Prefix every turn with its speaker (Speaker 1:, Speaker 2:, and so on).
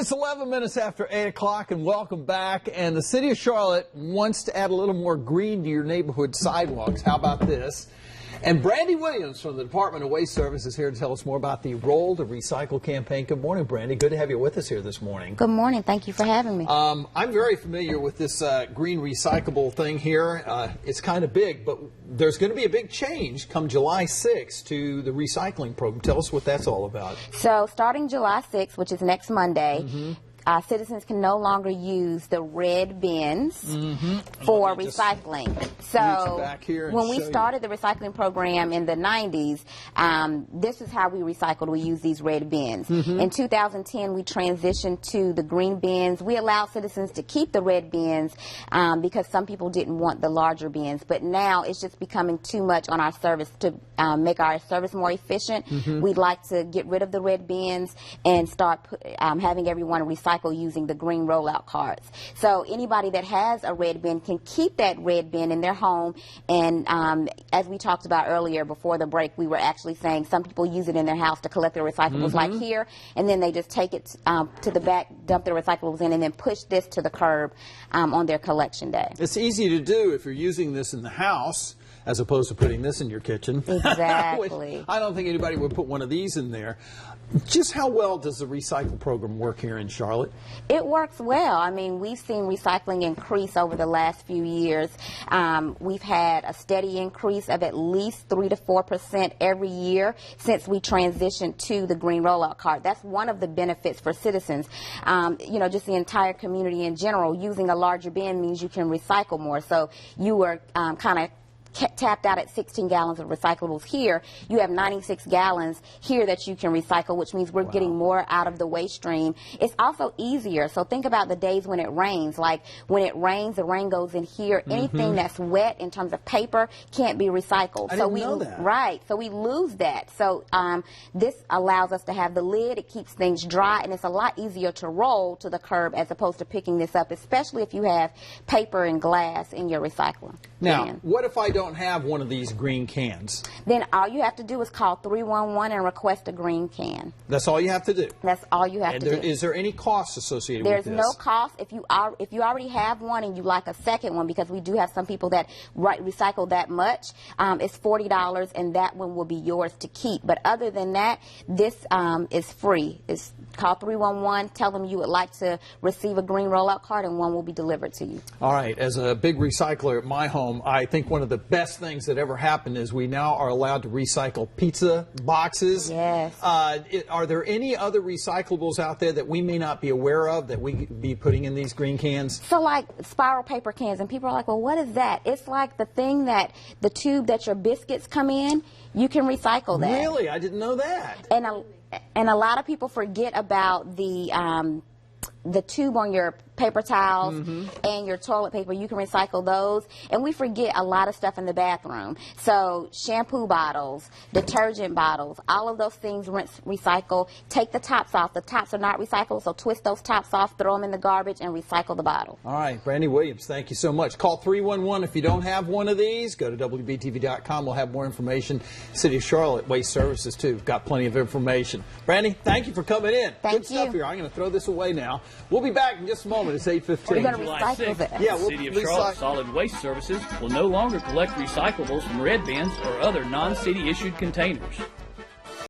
Speaker 1: It's 11 minutes after 8 o'clock, and welcome back. And the City of Charlotte wants to add a little more green to your neighborhood sidewalks. How about this? And Brandy Williams from the Department of Waste Services is here to tell us more about the Roll to Recycle campaign. Good morning, Brandy. Good to have you with us here this morning.
Speaker 2: Good morning. Thank you for having me.
Speaker 1: I'm very familiar with this green recyclable thing here. It's kind of big, but there's going to be a big change come July 6th to the recycling program. Tell us what that's all about.
Speaker 2: So starting July 6th, which is next Monday, citizens can no longer use the red bins for recycling. So when we started the recycling program in the 90s, this is how we recycled. We used these red bins. In 2010, we transitioned to the green bins. We allowed citizens to keep the red bins because some people didn't want the larger bins. But now it's just becoming too much on our service to make our service more efficient. We'd like to get rid of the red bins and start having everyone recycle using the green rollout cards. So anybody that has a red bin can keep that red bin in their home, and as we talked about earlier before the break, we were actually saying some people use it in their house to collect their recyclables like here, and then they just take it to the back, dump their recyclables in, and then push this to the curb on their collection day.
Speaker 1: It's easy to do if you're using this in the house as opposed to putting this in your kitchen.
Speaker 2: Exactly.
Speaker 1: I don't think anybody would put one of these in there. Just how well does the recycle program work here in Charlotte?
Speaker 2: It works well. I mean, we've seen recycling increase over the last few years. We've had a steady increase of at least 3 to 4% every year since we transitioned to the green rollout card. That's one of the benefits for citizens. You know, just the entire community in general. Using a larger bin means you can recycle more. So you were kind of tapped out at 16 gallons of recyclables here. You have 96 gallons here that you can recycle, which means we're getting more out of the waste stream. It's also easier. So think about the days when it rains. Like when it rains, the rain goes in here. Anything that's wet in terms of paper can't be recycled.
Speaker 1: I didn't know that.
Speaker 2: Right. So we lose that. So this allows us to have the lid. It keeps things dry, and it's a lot easier to roll to the curb as opposed to picking this up, especially if you have paper and glass in your recycler.
Speaker 1: Now, what if I don't have one of these green cans?
Speaker 2: Then all you have to do is call 311 and request a green can.
Speaker 1: That's all you have to do?
Speaker 2: That's all you have to do.
Speaker 1: Is there any cost associated with this?
Speaker 2: There's no cost. If you already have one and you like a second one, because we do have some people that recycle that much, it's $40, and that one will be yours to keep. But other than that, this is free. It's call 311, tell them you would like to receive a green rollout card, and one will be delivered to you.
Speaker 1: All right. As a big recycler at my home, I think one of the best things that ever happened is we now are allowed to recycle pizza boxes.
Speaker 2: Yes.
Speaker 1: Are there any other recyclables out there that we may not be aware of that we could be putting in these green cans?
Speaker 2: So like spiral paper cans, and people are like, well, what is that? It's like the thing that, the tube that your biscuits come in, you can recycle that.
Speaker 1: Really? I didn't know that.
Speaker 2: And a lot of people forget about the tube on your paper towels and your toilet paper. You can recycle those, and we forget a lot of stuff in the bathroom. So shampoo bottles, detergent bottles, all of those things rinse, recycle. Take the tops off. The tops are not recyclable, so twist those tops off, throw them in the garbage, and recycle the bottle.
Speaker 1: All right, Brandy Williams, thank you so much. Call 311 if you don't have one of these. Go to WBTV.com. We'll have more information. City of Charlotte Waste Services too. Got plenty of information. Brandy, thank you for coming in.
Speaker 2: Good
Speaker 1: stuff here. I'm going to throw this away now. We'll be back in just a moment. It's 8:15.
Speaker 2: We're going to recycle that.
Speaker 1: Yeah,
Speaker 3: City of Charlotte Solid Waste Services will no longer collect recyclables from red bins or other non-city issued containers.